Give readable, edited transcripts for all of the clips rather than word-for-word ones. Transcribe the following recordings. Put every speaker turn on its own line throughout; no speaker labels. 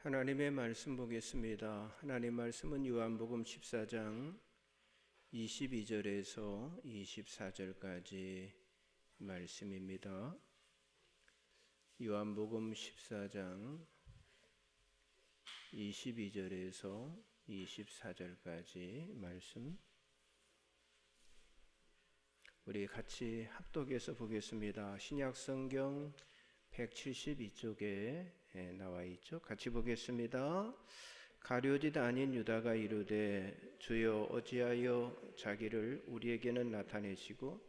하나님의 말씀 보겠습니다. 하나님 말씀은 요한복음 14장 22절에서 24절까지 말씀입니다. 요한복음 14장 22절에서 24절까지 말씀 우리 같이 합독해서 보겠습니다. 신약성경 172쪽에 나와 있죠. 같이 보겠습니다. 가룟 아닌 유다가 이르되 주여 어찌하여 자기를 우리에게는 나타내시고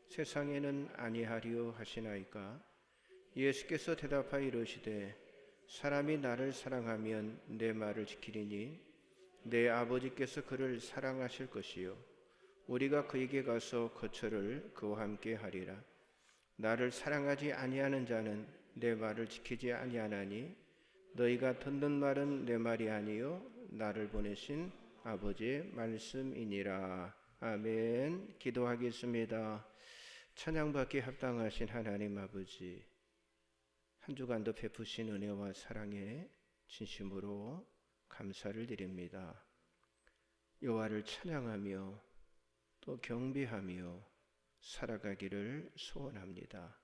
세상에는 아니하리요 하시나이까. 예수께서 대답하여 이르시되 사람이 나를 사랑하면 내 말을 지키리니 내 아버지께서 그를 사랑하실 것이요 우리가 그에게 가서 거처를 그와 함께 하리라. 나를 사랑하지 아니하는 자는 내 말을 지키지 아니하나니 너희가 듣는 말은 내 말이 아니요 나를 보내신 아버지의 말씀이니라. 아멘. 기도하겠습니다. 찬양받기 합당하신 하나님 아버지, 한 주간도 베푸신 은혜와 사랑에 진심으로 감사를 드립니다. 여호와를 찬양하며 또 경배하며 살아가기를 소원합니다.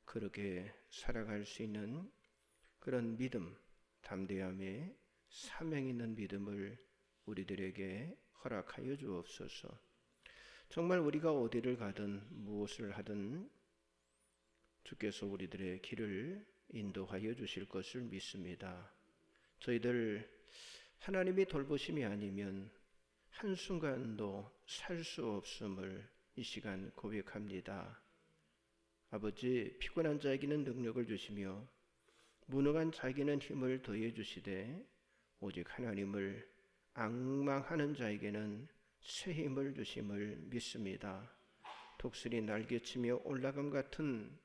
그렇게 살아갈 수 있는 그런 믿음, 담대함에 사명 있는 믿음을 우리들에게 허락하여 주옵소서. 정말 우리가 어디를 가든 무엇을 하든 주께서 우리들의 길을 인도하여 주실 것을 믿습니다. 저희들 하나님이 돌보심이 아니면 한순간도 살 수 없음을 이 시간 고백합니다. 아버지, 피곤한 자에게는 능력을 주시며 무능한 자에게는 힘을 더해 주시되 오직 하나님을 앙망하는 자에게는 새 힘을 주심을 믿습니다. 독수리 날개치며 올라감 같은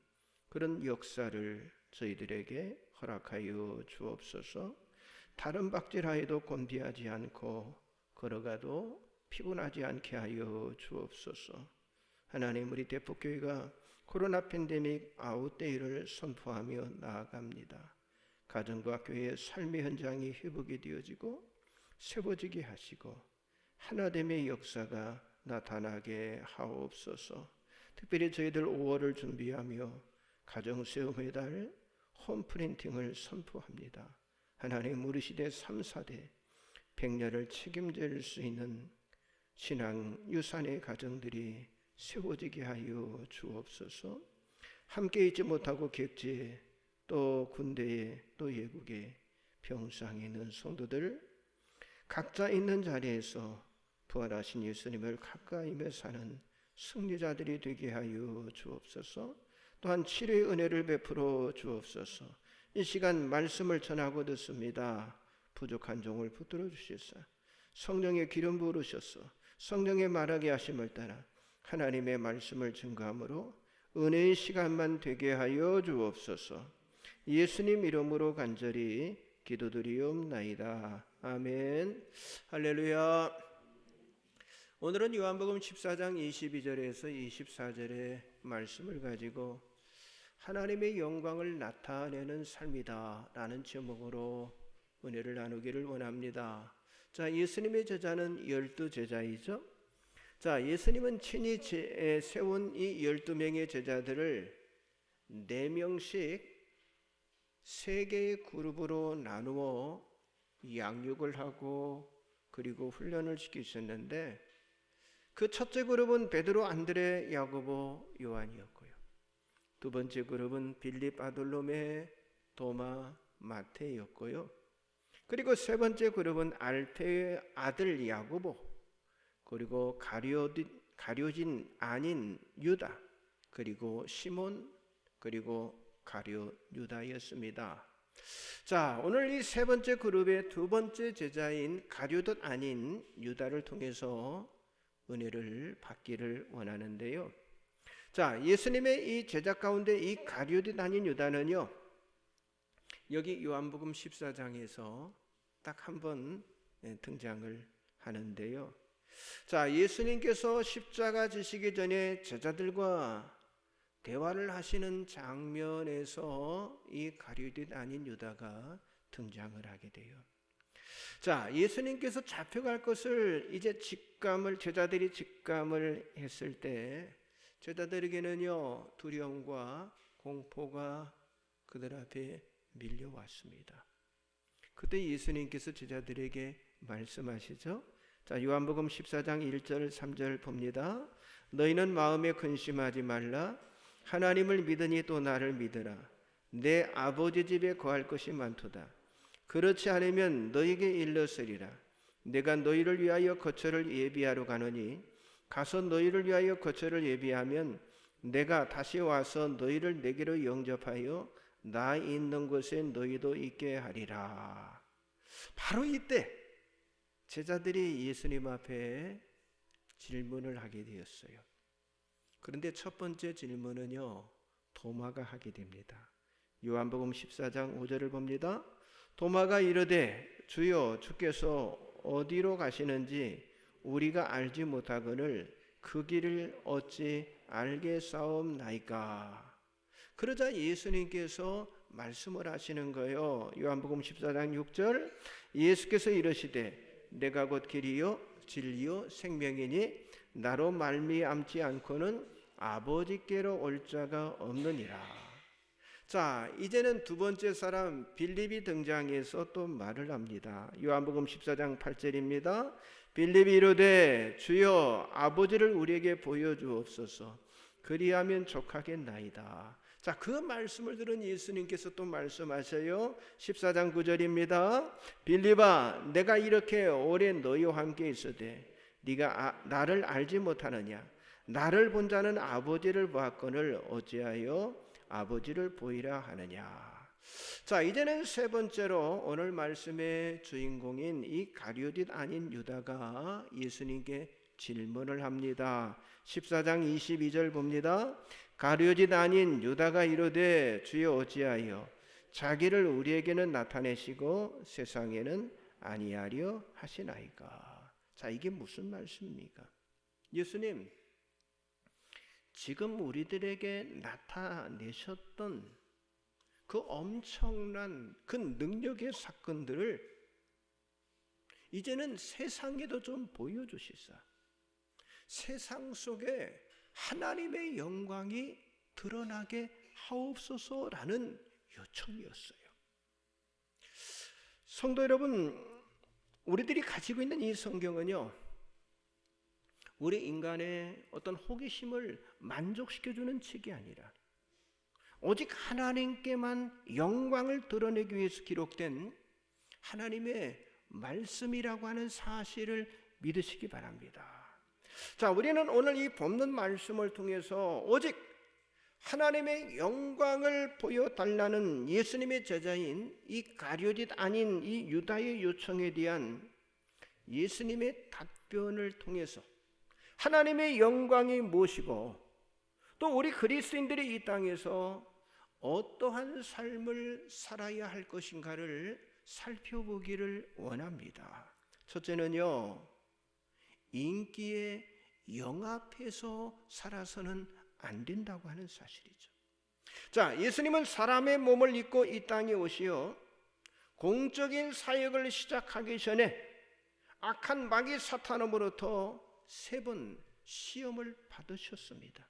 그런 역사를 저희들에게 허락하여 주옵소서. 다른 박질하여도 곤비하지 않고 걸어가도 피곤하지 않게 하여 주옵소서. 하나님, 우리 대포교회가 코로나 팬데믹 아웃데이를 선포하며 나아갑니다. 가정과 교회의 삶의 현장이 회복이 되어지고 세워지게 하시고 하나됨의 역사가 나타나게 하옵소서. 특별히 저희들 5월을 준비하며 가정수요회달 홈프린팅을 선포합니다. 하나님, 우리 시대 3, 4대 100년을 책임질 수 있는 신앙 유산의 가정들이 세워지게 하여 주옵소서. 함께 있지 못하고 객지에 또 군대에 또 예국에 병상에 있는 성도들 각자 있는 자리에서 부활하신 예수님을 가까이며 사는 승리자들이 되게 하여 주옵소서. 또한 치료의 은혜를 베풀어 주옵소서. 이 시간 말씀을 전하고 듣습니다. 부족한 종을 붙들어 주시사 성령의 기름 부으셔서 성령의 말하게 하심을 따라 하나님의 말씀을 증거함으로 은혜의 시간만 되게 하여 주옵소서. 예수님 이름으로 간절히 기도드리옵나이다. 아멘. 할렐루야. 오늘은 요한복음 14장 22절에서 24절의 말씀을 가지고 하나님의 영광을 나타내는 삶이다 라는 제목으로 은혜를 나누기를 원합니다. 자, 예수님의 제자는 12제자이죠. 자, 예수님은 친히 세운 이 12명의 제자들을 4명씩 3개의 그룹으로 나누어 양육을 하고 그리고 훈련을 시키셨는데 그 첫째 그룹은 베드로, 안드레, 야고보, 요한이었고요. 두 번째 그룹은 빌립, 바돌로메, 도마, 마테였고요. 그리고 세 번째 그룹은 알페의 아들 야고보, 그리고 가룟 아닌 유다, 그리고 시몬, 그리고 가룟 유다였습니다. 자, 오늘 이 세 번째 그룹의 두 번째 제자인 가룟 아닌 유다를 통해서 은혜를 받기를 원하는데요. 자, 예수님의 이 제자 가운데 이 가룟 아닌 유다는요, 여기 요한복음 14장에서 딱 한 번 등장을 하는데요. 자, 예수님께서 십자가 지시기 전에 제자들과 대화를 하시는 장면에서 이 가룟 아닌 유다가 등장을 하게 돼요. 자, 예수님께서 잡혀갈 것을 이제 제자들이 직감을 했을 때 제자들에게는요, 두려움과 공포가 그들 앞에 밀려왔습니다. 그때 예수님께서 제자들에게 말씀하시죠. 자, 요한복음 14장 1절 3절 봅니다. 너희는 마음에 근심하지 말라. 하나님을 믿으니 또 나를 믿으라. 내 아버지 집에 거할 것이 많도다. 그렇지 않으면 너희에게 일렀으리라. 내가 너희를 위하여 거처를 예비하러 가노니 가서 너희를 위하여 거처를 예비하면 내가 다시 와서 너희를 내게로 영접하여 나 있는 곳에 너희도 있게 하리라. 바로 이때 제자들이 예수님 앞에 질문을 하게 되었어요. 그런데 첫 번째 질문은요, 도마가 하게 됩니다. 요한복음 14장 5절을 봅니다. 도마가 이르되 주여, 주께서 어디로 가시는지 우리가 알지 못하거늘 그 길을 어찌 알겠사옵나이까. 그러자 예수님께서 말씀을 하시는 거예요. 요한복음 14장 6절, 예수께서 이르시되 내가 곧 길이요 진리요 생명이니 나로 말미암지 않고는 아버지께로 올 자가 없느니라. 자, 이제는 두 번째 사람 빌립이 등장해서 또 말을 합니다. 요한복음 14장 8절입니다. 빌립이 이르되 주여, 아버지를 우리에게 보여주옵소서. 그리하면 족하겠나이다. 자, 그 말씀을 들은 예수님께서 또 말씀하셔요. 14장 9절입니다. 빌립아, 내가 이렇게 오래 너희와 함께 있으되 네가 나를 알지 못하느냐? 나를 본 자는 아버지를 보았거늘 어찌하여 아버지를 보이라 하느냐. 자, 이제는 세 번째로 오늘 말씀의 주인공인 이 가룟 아닌 유다가 예수님께 질문을 합니다. 14장 22절 봅니다. 가룟 아닌 유다가 이르되 주여, 어찌하여 자기를 우리에게는 나타내시고 세상에는 아니하려 하시나이까. 자, 이게 무슨 말씀입니까? 예수님, 지금 우리들에게 나타내셨던 그 엄청난 그 능력의 사건들을 이제는 세상에도 좀 보여주시사 세상 속에 하나님의 영광이 드러나게 하옵소서라는 요청이었어요. 성도 여러분, 우리들이 가지고 있는 이 성경은요, 우리 인간의 어떤 호기심을 만족시켜주는 책이 아니라 오직 하나님께만 영광을 드러내기 위해서 기록된 하나님의 말씀이라고 하는 사실을 믿으시기 바랍니다. 자, 우리는 오늘 이 본문 말씀을 통해서 오직 하나님의 영광을 보여달라는 예수님의 제자인 이 가룟 아닌 이 유다의 요청에 대한 예수님의 답변을 통해서 하나님의 영광이 무엇이고 또 우리 그리스도인들이 이 땅에서 어떠한 삶을 살아야 할 것인가를 살펴보기를 원합니다. 첫째는요, 인기에 영합해서 살아서는 안 된다고 하는 사실이죠. 자, 예수님은 사람의 몸을 입고 이 땅에 오시어 공적인 사역을 시작하기 전에 악한 마귀 사탄으로부터 3번 시험을 받으셨습니다.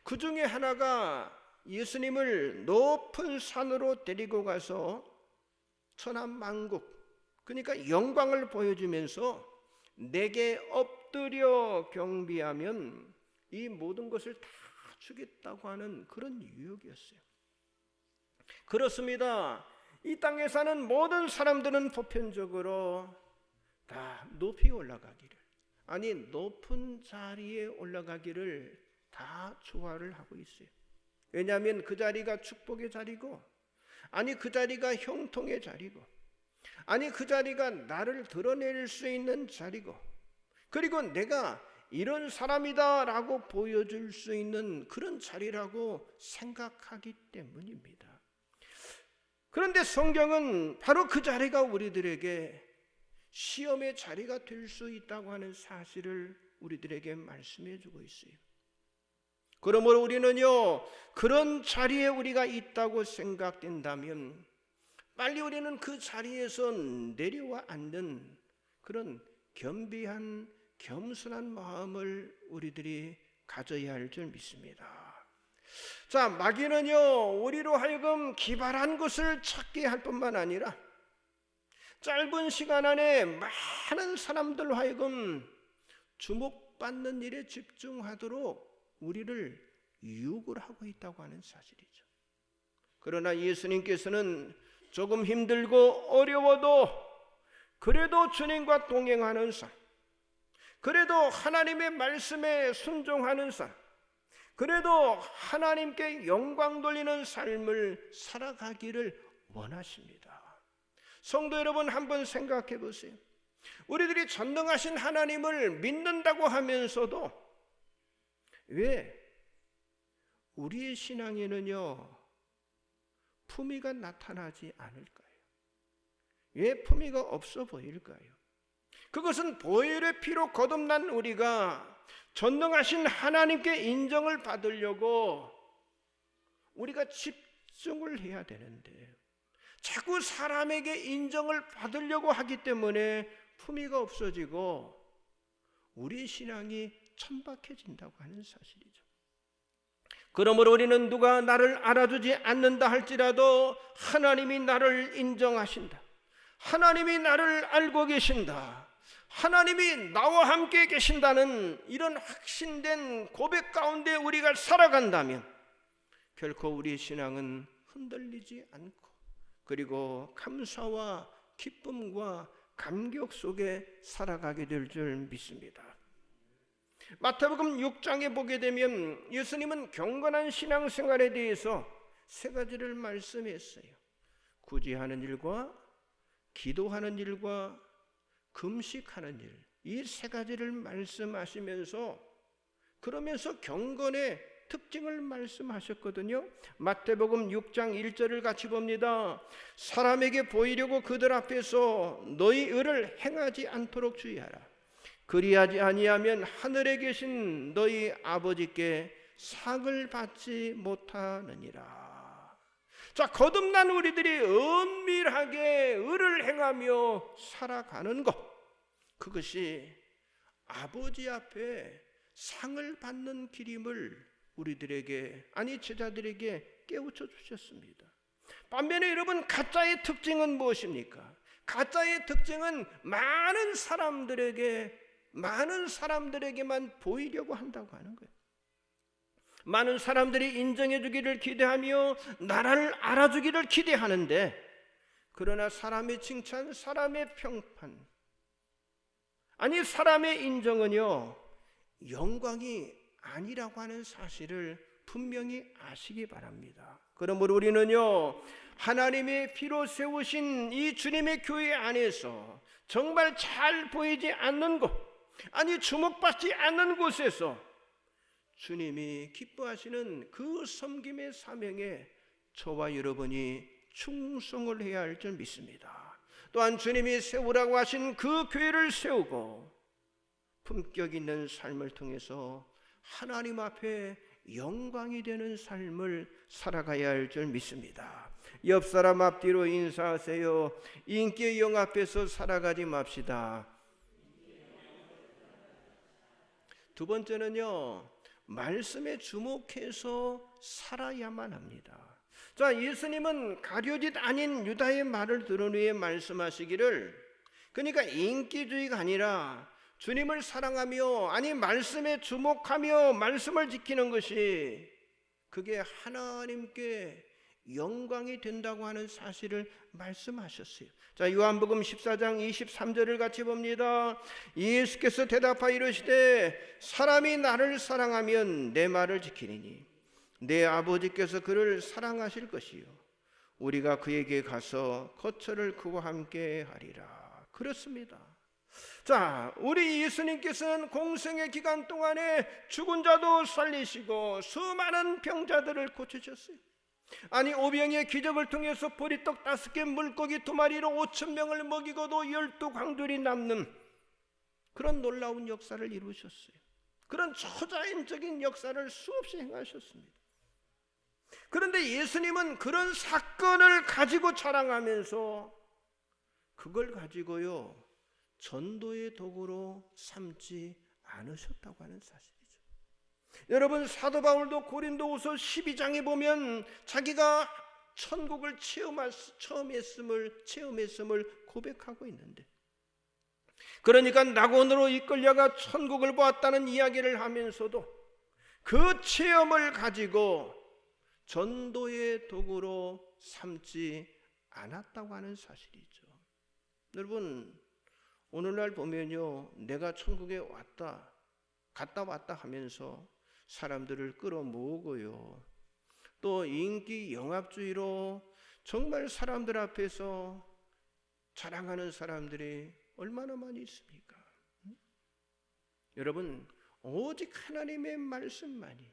그 중에 하나가 예수님을 높은 산으로 데리고 가서 천하만국, 그러니까 영광을 보여주면서 내게 엎드려 경배하면 이 모든 것을 다 주겠다고 하는 그런 유혹이었어요. 그렇습니다. 이 땅에 사는 모든 사람들은 보편적으로 다 높이 올라가기를, 아니 높은 자리에 올라가기를 다 좋아를 하고 있어요. 왜냐하면 그 자리가 축복의 자리고, 아니 그 자리가 형통의 자리고, 아니 그 자리가 나를 드러낼 수 있는 자리고, 그리고 내가 이런 사람이다 라고 보여줄 수 있는 그런 자리라고 생각하기 때문입니다. 그런데 성경은 바로 그 자리가 우리들에게 시험의 자리가 될 수 있다고 하는 사실을 우리들에게 말씀해 주고 있어요. 그러므로 우리는요, 그런 자리에 우리가 있다고 생각된다면 빨리 우리는 그 자리에서 내려와 앉는 그런 겸비한 겸손한 마음을 우리들이 가져야 할 줄 믿습니다. 자, 마귀는요, 우리로 하여금 기발한 것을 찾게 할 뿐만 아니라 짧은 시간 안에 많은 사람들로 하여금 주목받는 일에 집중하도록 우리를 유혹을 하고 있다고 하는 사실이죠. 그러나 예수님께서는 조금 힘들고 어려워도 그래도 주님과 동행하는 삶, 그래도 하나님의 말씀에 순종하는 삶, 그래도 하나님께 영광 돌리는 삶을 살아가기를 원하십니다. 성도 여러분, 한번 생각해 보세요. 우리들이 전능하신 하나님을 믿는다고 하면서도 왜 우리의 신앙에는요 품위가 나타나지 않을까요? 왜 품위가 없어 보일까요? 그것은 보혈의 피로 거듭난 우리가 전능하신 하나님께 인정을 받으려고 우리가 집중을 해야 되는데 자꾸 사람에게 인정을 받으려고 하기 때문에 품위가 없어지고 우리 신앙이 천박해진다고 하는 사실이죠. 그러므로 우리는 누가 나를 알아주지 않는다 할지라도 하나님이 나를 인정하신다, 하나님이 나를 알고 계신다, 하나님이 나와 함께 계신다는 이런 확신된 고백 가운데 우리가 살아간다면 결코 우리 신앙은 흔들리지 않고 그리고 감사와 기쁨과 감격 속에 살아가게 될 줄 믿습니다. 마태복음 6장에 보게 되면 예수님은 경건한 신앙생활에 대해서 세 가지를 말씀했어요. 구제하는 일과 기도하는 일과 금식하는 일, 이 세 가지를 말씀하시면서 그러면서 경건의 특징을 말씀하셨거든요. 마태복음 6장 1절을 같이 봅니다. 사람에게 보이려고 그들 앞에서 너희 의를 행하지 않도록 주의하라. 그리하지 아니하면 하늘에 계신 너희 아버지께 상을 받지 못하느니라. 자, 거듭난 우리들이 은밀하게 의를 행하며 살아가는 것, 그것이 아버지 앞에 상을 받는 길임을 우리들에게, 아니 제자들에게 깨우쳐 주셨습니다. 반면에 여러분, 가짜의 특징은 무엇입니까? 가짜의 특징은 많은 사람들에게만 보이려고 한다고 하는 거예요. 많은 사람들이 인정해 주기를 기대하며 나를 알아주기를 기대하는데, 그러나 사람의 칭찬, 사람의 평판, 아니 사람의 인정은요 영광이 아니라고 하는 사실을 분명히 아시기 바랍니다. 그러므로 우리는요 하나님의 피로 세우신 이 주님의 교회 안에서 정말 잘 보이지 않는 곳, 아니 주목받지 않는 곳에서 주님이 기뻐하시는 그 섬김의 사명에 저와 여러분이 충성을 해야 할 줄 믿습니다. 또한 주님이 세우라고 하신 그 교회를 세우고 품격 있는 삶을 통해서 하나님 앞에 영광이 되는 삶을 살아가야 할 줄 믿습니다. 옆 사람 앞뒤로 인사하세요. 인기의 영 앞에서 살아가지 맙시다. 두 번째는요, 말씀에 주목해서 살아야만 합니다. 자, 예수님은 가룟짓 아닌 유다의 말을 들은 후에 말씀하시기를, 그러니까 인기주의가 아니라 주님을 사랑하며, 아니 말씀에 주목하며 말씀을 지키는 것이 그게 하나님께 영광이 된다고 하는 사실을 말씀하셨어요. 자, 요한복음 14장 23절을 같이 봅니다. 예수께서 대답하여 이르시되 사람이 나를 사랑하면 내 말을 지키리니 내 아버지께서 그를 사랑하실 것이요 우리가 그에게 가서 거처를 그와 함께 하리라. 그렇습니다. 자, 우리 예수님께서는 공생의 기간 동안에 죽은 자도 살리시고 수많은 병자들을 고치셨어요. 아니 오병이의 기적을 통해서 보리떡 5개 물고기 2마리로 5,000명을 먹이고도 12광들이 남는 그런 놀라운 역사를 이루셨어요. 그런 초자연적인 역사를 수없이 행하셨습니다. 그런데 예수님은 그런 사건을 가지고 자랑하면서 그걸 가지고요 전도의 도구로 삼지 않으셨다고 하는 사실이죠. 여러분, 사도 바울도 고린도후서 12장에 보면 자기가 천국을 체험했음을 고백하고 있는데, 그러니까 낙원으로 이끌려가 천국을 보았다는 이야기를 하면서도 그 체험을 가지고 전도의 도구로 삼지 않았다고 하는 사실이죠. 여러분, 오늘날 보면요 내가 천국에 갔다 왔다 하면서 사람들을 끌어모으고요, 또 인기 영합주의로 정말 사람들 앞에서 자랑하는 사람들이 얼마나 많이 있습니까? 여러분, 오직 하나님의 말씀만이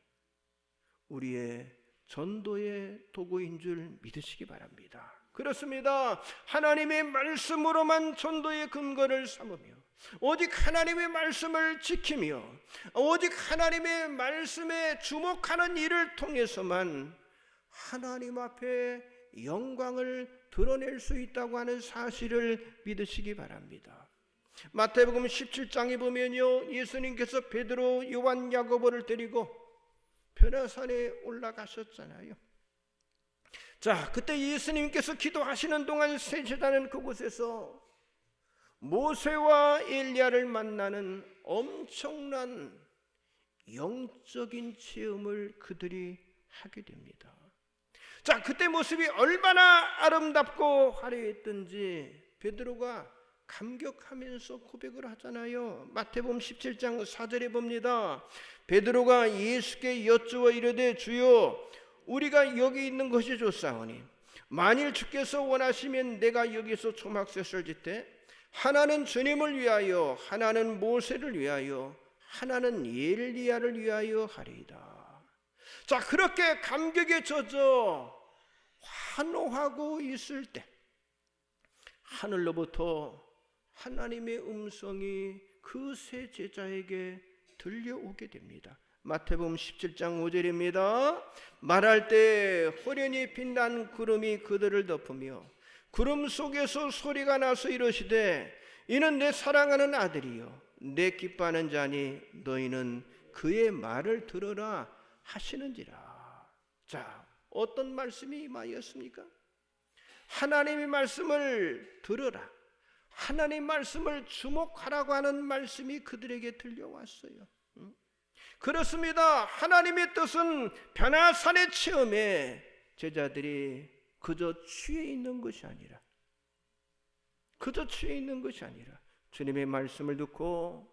우리의 전도의 도구인 줄 믿으시기 바랍니다. 그렇습니다. 하나님의 말씀으로만 전도의 근거를 삼으며, 오직 하나님의 말씀을 지키며, 오직 하나님의 말씀에 주목하는 일을 통해서만 하나님 앞에 영광을 드러낼 수 있다고 하는 사실을 믿으시기 바랍니다. 마태복음 17장에 보면요 예수님께서 베드로, 요한, 야고보를 데리고 변화산에 올라가셨잖아요. 자, 그때 예수님께서 기도하시는 동안 세제자는 그곳에서 모세와 엘리야를 만나는 엄청난 영적인 체험을 그들이 하게 됩니다. 자, 그때 모습이 얼마나 아름답고 화려했던지 베드로가 감격하면서 고백을 하잖아요. 마태복음 17장 4절에 봅니다. 베드로가 예수께 여쭈어 이르되 주여, 우리가 여기 있는 것이 좋사오니 만일 주께서 원하시면 내가 여기서 초막셋을 짓되 하나는 주님을 위하여, 하나는 모세를 위하여, 하나는 엘리야를 위하여 하리이다. 자, 그렇게 감격에 젖어 환호하고 있을 때 하늘로부터 하나님의 음성이 그 세 제자에게 들려오게 됩니다. 마태복음 17장 5절입니다. 말할 때 호련히 빛난 구름이 그들을 덮으며 구름 속에서 소리가 나서 이르시되 이는 내 사랑하는 아들이요 내 기뻐하는 자니 너희는 그의 말을 들으라 하시는지라. 자, 어떤 말씀이 임하였습니까? 하나님의 말씀을 들으라, 하나님 말씀을 주목하라고 하는 말씀이 그들에게 들려왔어요. 그렇습니다. 하나님의 뜻은 변화산의 체험에 제자들이 그저 취해 있는 것이 아니라 주님의 말씀을 듣고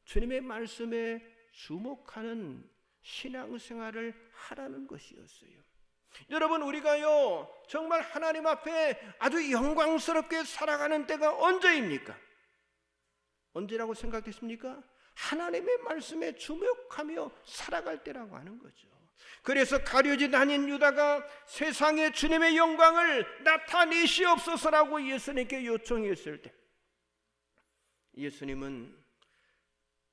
주님의 말씀에 주목하는 신앙생활을 하라는 것이었어요. 여러분, 우리가요 정말 하나님 앞에 아주 영광스럽게 살아가는 때가 언제입니까? 언제라고 생각했습니까? 하나님의 말씀에 주목하며 살아갈 때라고 하는 거죠. 그래서 가룟 다닌 유다가 세상에 주님의 영광을 나타내시옵소서라고 예수님께 요청했을 때 예수님은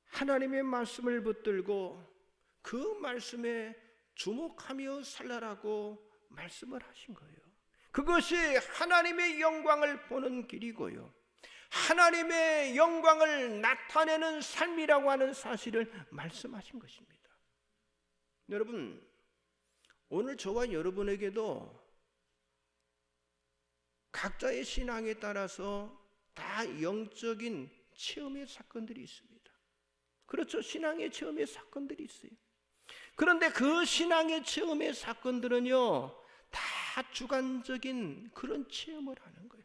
하나님의 말씀을 붙들고 그 말씀에 주목하며 살라라고 말씀을 하신 거예요. 그것이 하나님의 영광을 보는 길이고요, 하나님의 영광을 나타내는 삶이라고 하는 사실을 말씀하신 것입니다. 여러분, 오늘 저와 여러분에게도 각자의 신앙에 따라서 다 영적인 체험의 사건들이 있습니다. 그렇죠. 신앙의 체험의 사건들이 있어요. 그런데 그 신앙의 체험의 사건들은요 다 주관적인 그런 체험을 하는 거예요.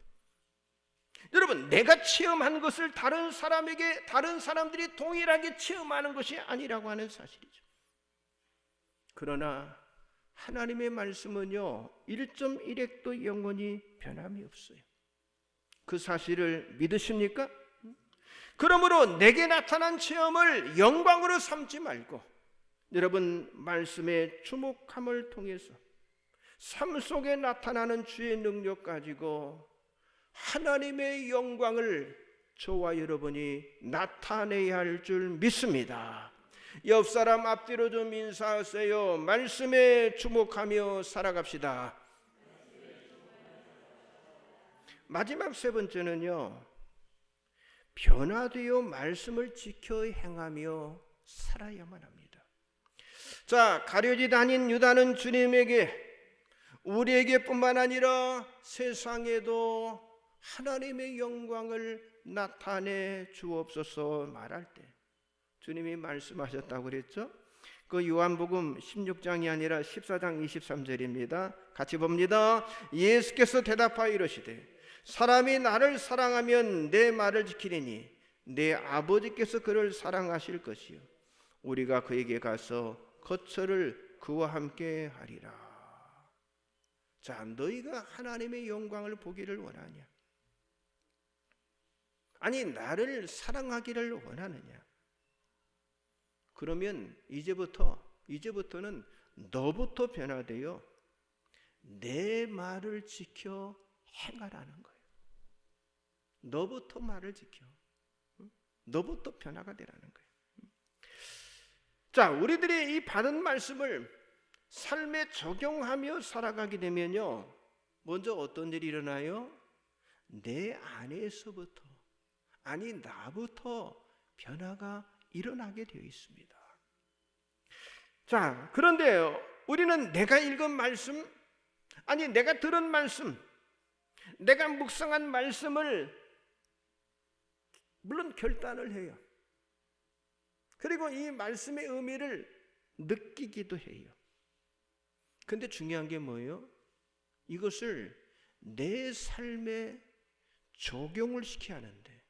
여러분, 내가 체험한 것을 다른 사람들이 동일하게 체험하는 것이 아니라고 하는 사실이죠. 그러나 하나님의 말씀은요 1.1핵도 영원히 변함이 없어요. 그 사실을 믿으십니까? 그러므로 내게 나타난 체험을 영광으로 삼지 말고 여러분, 말씀에 주목함을 통해서 삶 속에 나타나는 주의 능력 가지고 하나님의 영광을 저와 여러분이 나타내야 할 줄 믿습니다. 옆 사람 앞뒤로 좀 인사하세요. 말씀에 주목하며 살아갑시다. 마지막 세 번째는요, 변화되어 말씀을 지켜 행하며 살아야만 합니다. 자, 가룟 다닌 유다는 주님에게, 우리에게 뿐만 아니라 세상에도 하나님의 영광을 나타내 주옵소서 말할 때 주님이 말씀하셨다고 그랬죠. 그 요한복음 16장이 아니라 14장 23절입니다. 같이 봅니다. 예수께서 대답하여 이르시되 사람이 나를 사랑하면 내 말을 지키리니 내 아버지께서 그를 사랑하실 것이요 우리가 그에게 가서 거처를 그와 함께 하리라. 자, 너희가 하나님의 영광을 보기를 원하냐? 아니, 나를 사랑하기를 원하느냐? 그러면 이제부터는 너부터 변화되어 내 말을 지켜 행하라는 거예요. 너부터 말을 지켜. 너부터 변화가 되라는 거예요. 자, 우리들이 이 받은 말씀을 삶에 적용하며 살아가게 되면요, 먼저 어떤 일이 일어나요? 내 안에서부터, 아니 나부터 변화가 일어나게 되어 있습니다. 자, 그런데 우리는 내가 읽은 말씀, 아니 내가 들은 말씀, 내가 묵상한 말씀을 물론 결단을 해요. 그리고 이 말씀의 의미를 느끼기도 해요. 근데 중요한 게 뭐예요? 이것을 내 삶에 적용을 시켜야 하는데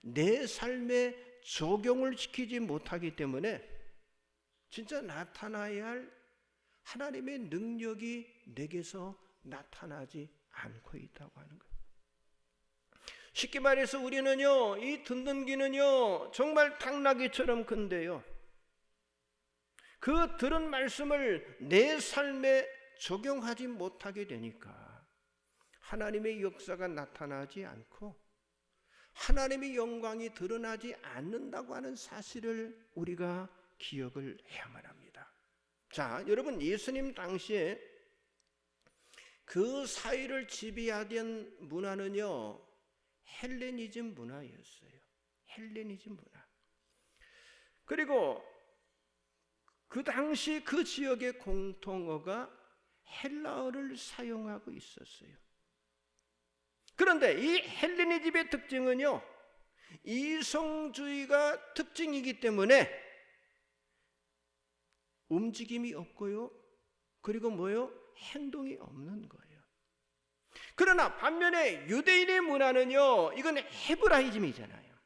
내 삶에 적용을 시키지 못하기 때문에 진짜 나타나야 할 하나님의 능력이 내게서 나타나지 않고 있다고 하는 거예요. 쉽게 말해서 우리는요, 이 듣는 귀는요 정말 당나귀처럼 큰데요, 그 들은 말씀을 내 삶에 적용하지 못하게 되니까 하나님의 역사가 나타나지 않고 하나님의 영광이 드러나지 않는다고 하는 사실을 우리가 기억을 해야만 합니다. 자, 여러분, 예수님 당시에 그 사회를 지배하던 문화는요 헬레니즘 문화였어요. 헬레니즘 문화. 그리고 그 당시 그 지역의 공통어가 헬라어를 사용하고 있었어요. 그런데 이 헬레니즘의 특징은요, 이성주의가 특징이기 때문에 움직임이 없고요, 그리고 뭐요? 행동이 없는 거예요. 그러나 반면에 유대인의 문화는요, 이건 헤브라이즘이잖아요.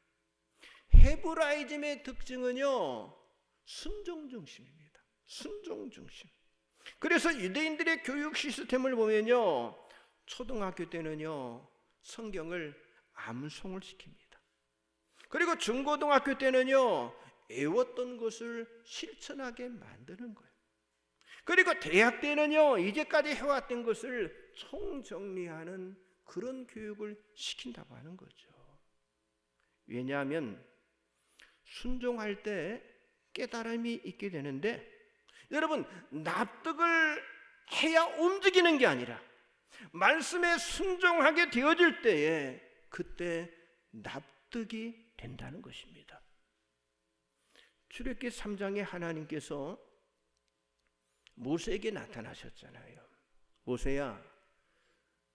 헤브라이즘의 특징은요, 순종 중심입니다. 순종 중심. 그래서 유대인들의 교육 시스템을 보면요, 초등학교 때는요 성경을 암송을 시킵니다. 그리고 중고등학교 때는요 외웠던 것을 실천하게 만드는 거예요. 그리고 대학 때는요 이제까지 해왔던 것을 총정리하는 그런 교육을 시킨다고 하는 거죠. 왜냐하면 순종할 때 깨달음이 있게 되는데, 여러분, 납득을 해야 움직이는 게 아니라 말씀에 순종하게 되어질 때에 그때 납득이 된다는 것입니다. 출애굽기 3장에 하나님께서 모세에게 나타나셨잖아요. 모세야,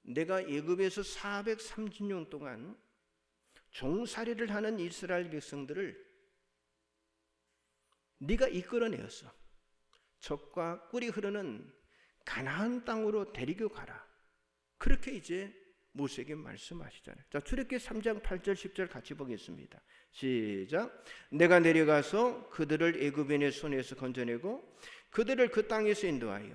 내가 애굽에서 430년 동안 종살이를 하는 이스라엘 백성들을 네가 이끌어내었어. 젖과 꿀이 흐르는 가나안 땅으로 데리고 가라. 그렇게 이제 모세에게 말씀하시잖아요. 자, 출애굽기 3장 8절 10절 같이 보겠습니다. 시작. 내가 내려가서 그들을 애굽인의 손에서 건져내고 그들을 그 땅에서 인도하여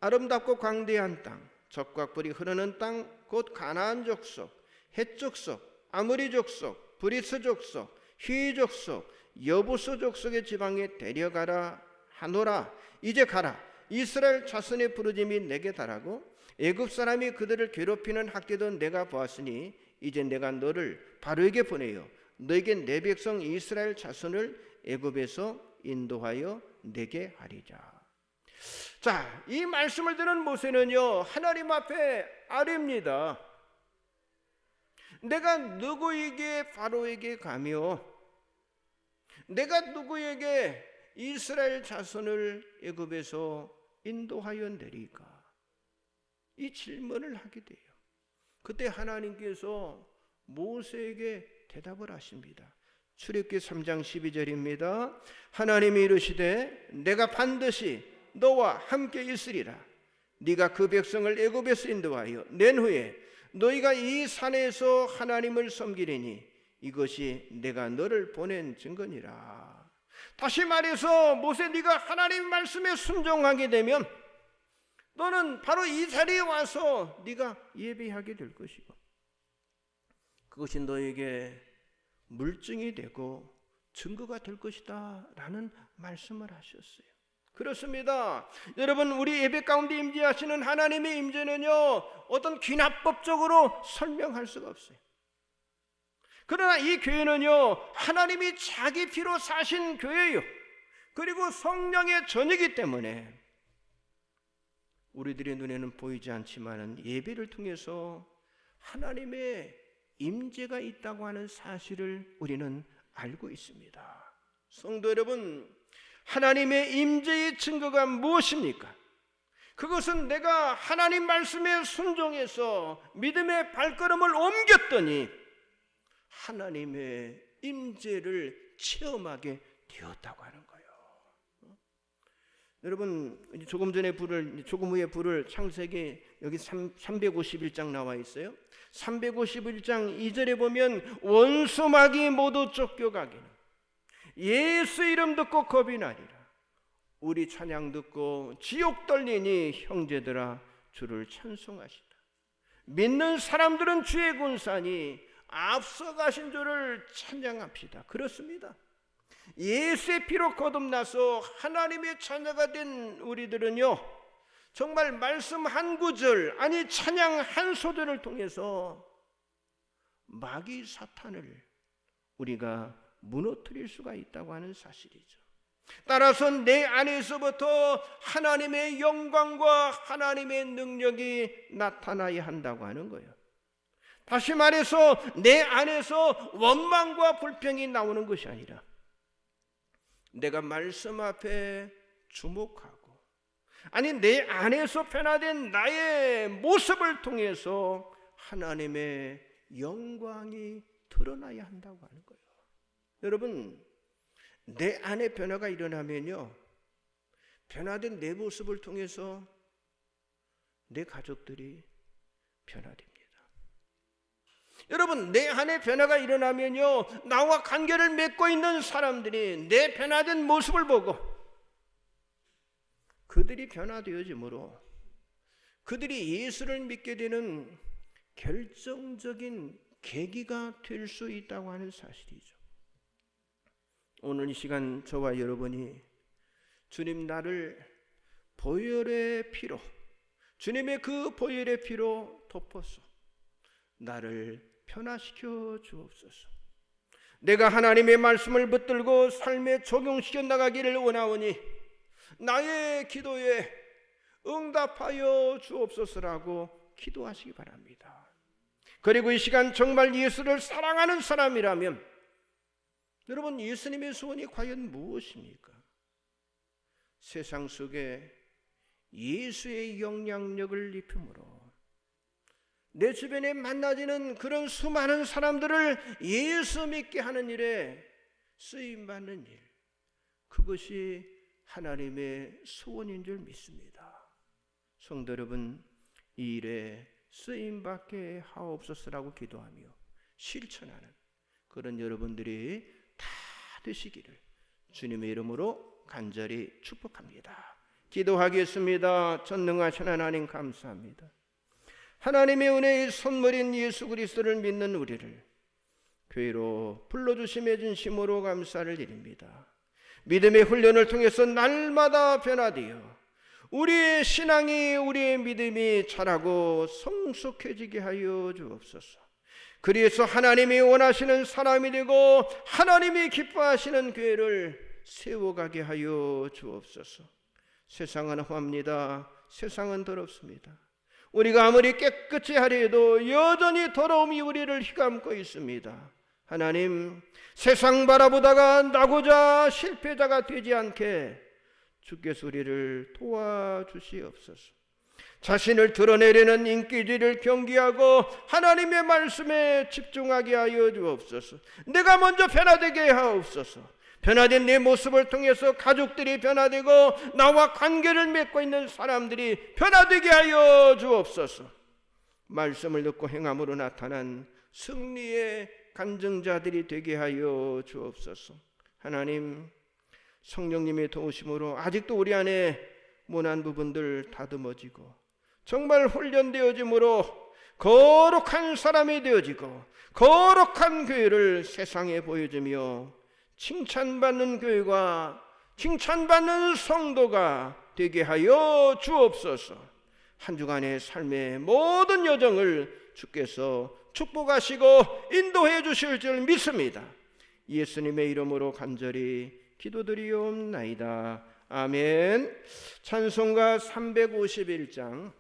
아름답고 광대한 땅, 젖과 꿀이 흐르는 땅, 곧 가나안 족속, 헷 족속, 아모리 족속, 브리스 족속, 히위 족속, 여부스 족속의 지방에 데려가라 하노라. 이제 가라. 이스라엘 자손의 부르짐이 내게 달하고 애굽 사람이 그들을 괴롭히는 학대도 내가 보았으니 이제 내가 너를 바로에게 보내요. 너에게 내 백성 이스라엘 자손을 애굽에서 인도하여 내게 하리라. 자, 이 말씀을 들은 모세는요, 하나님 앞에 아뢰입니다. 내가 누구에게 바로에게 가며 내가 누구에게 이스라엘 자손을 애굽에서 인도하여 내리까? 이 질문을 하게 돼요. 그때 하나님께서 모세에게 대답을 하십니다. 출애굽기 3장 12절입니다. 하나님이 이르시되 내가 반드시 너와 함께 있으리라. 네가 그 백성을 애굽에서 인도하여 낸 후에 너희가 이 산에서 하나님을 섬기리니 이것이 내가 너를 보낸 증거니라. 다시 말해서 모세, 네가 하나님 말씀에 순종하게 되면 너는 바로 이 자리에 와서 네가 예배하게 될 것이고 그것이 너에게 물증이 되고 증거가 될 것이다 라는 말씀을 하셨어요. 그렇습니다. 여러분, 우리 예배 가운데 임재하시는 하나님의 임재는요, 어떤 귀납법적으로 설명할 수가 없어요. 그러나 이 교회는요, 하나님이 자기 피로 사신 교회예요. 그리고 성령의 전이기 때문에 우리들의 눈에는 보이지 않지만은 예배를 통해서 하나님의 임재가 있다고 하는 사실을 우리는 알고 있습니다. 성도 여러분, 하나님의 임재의 증거가 무엇입니까? 그것은 내가 하나님 말씀에 순종해서 믿음의 발걸음을 옮겼더니 하나님의 임재를 체험하게 되었다고 하는 거예요. 여러분, 조금 후에 불을 창세기 여기 351장 나와 있어요. 351장 2절에 보면 원수마귀 모두 쫓겨가기는 예수 이름 듣고 겁이 나리라. 우리 찬양 듣고 지옥 떨리니 형제들아 주를 찬송하시다. 믿는 사람들은 주의 군사니 앞서가신 주를 찬양합시다. 그렇습니다. 예수의 피로 거듭나서 하나님의 자녀가 된 우리들은요, 정말 말씀 한 구절, 아니 찬양 한 소절을 통해서 마귀 사탄을 우리가 무너뜨릴 수가 있다고 하는 사실이죠. 따라서 내 안에서부터 하나님의 영광과 하나님의 능력이 나타나야 한다고 하는 거예요. 다시 말해서 내 안에서 원망과 불평이 나오는 것이 아니라 내가 말씀 앞에 주목하고, 아니 내 안에서 변화된 나의 모습을 통해서 하나님의 영광이 드러나야 한다고 하는 거예요. 여러분, 내 안에 변화가 일어나면요, 변화된 내 모습을 통해서 내 가족들이 변화됩니다. 여러분, 내 안에 변화가 일어나면요, 나와 관계를 맺고 있는 사람들이 내 변화된 모습을 보고 그들이 변화되어지므로 그들이 예수를 믿게 되는 결정적인 계기가 될 수 있다고 하는 사실이죠. 오늘 이 시간 저와 여러분이 주님, 나를 보혈의 피로, 주님의 그 보혈의 피로 덮어서 나를 변화시켜 주옵소서. 내가 하나님의 말씀을 붙들고 삶에 적용시켜 나가기를 원하오니 나의 기도에 응답하여 주옵소서라고 기도하시기 바랍니다. 그리고 이 시간 정말 예수를 사랑하는 사람이라면 여러분, 예수님의 소원이 과연 무엇입니까? 세상 속에 예수의 영향력을 입힘으로 내 주변에 만나지는 그런 수많은 사람들을 예수 믿게 하는 일에 쓰임받는 일, 그것이 하나님의 소원인 줄 믿습니다. 성도 여러분, 이 일에 쓰임받게 하옵소서라고 기도하며 실천하는 그런 여러분들이 다 되시기를 주님의 이름으로 간절히 축복합니다. 기도하겠습니다. 전능하신 하나님, 감사합니다. 하나님의 은혜의 선물인 예수 그리스도를 믿는 우리를 교회로 불러주심에 진심으로 감사를 드립니다. 믿음의 훈련을 통해서 날마다 변화되어 우리의 신앙이, 우리의 믿음이 자라고 성숙해지게 하여 주옵소서. 그래서 하나님이 원하시는 사람이 되고 하나님이 기뻐하시는 교회를 세워가게 하여 주옵소서. 세상은 험합니다. 세상은 더럽습니다. 우리가 아무리 깨끗이 하려 해도 여전히 더러움이 우리를 휘감고 있습니다. 하나님, 세상 바라보다가 나고자 실패자가 되지 않게 주께서 우리를 도와주시옵소서. 자신을 드러내려는 인기들을 경계하고 하나님의 말씀에 집중하게 하여 주옵소서. 내가 먼저 변화되게 하옵소서. 변화된 내 모습을 통해서 가족들이 변화되고 나와 관계를 맺고 있는 사람들이 변화되게 하여 주옵소서. 말씀을 듣고 행함으로 나타난 승리의 간증자들이 되게 하여 주옵소서. 하나님, 성령님의 도우심으로 아직도 우리 안에 모난 부분들 다듬어지고 정말 훈련되어짐으로 거룩한 사람이 되어지고 거룩한 교회를 세상에 보여주며 칭찬받는 교회가 칭찬받는 성도가 되게 하여 주옵소서. 한 주간의 삶의 모든 여정을 주께서 축복하시고 인도해 주실 줄 믿습니다. 예수님의 이름으로 간절히 기도드리옵나이다. 아멘. 찬송가 351장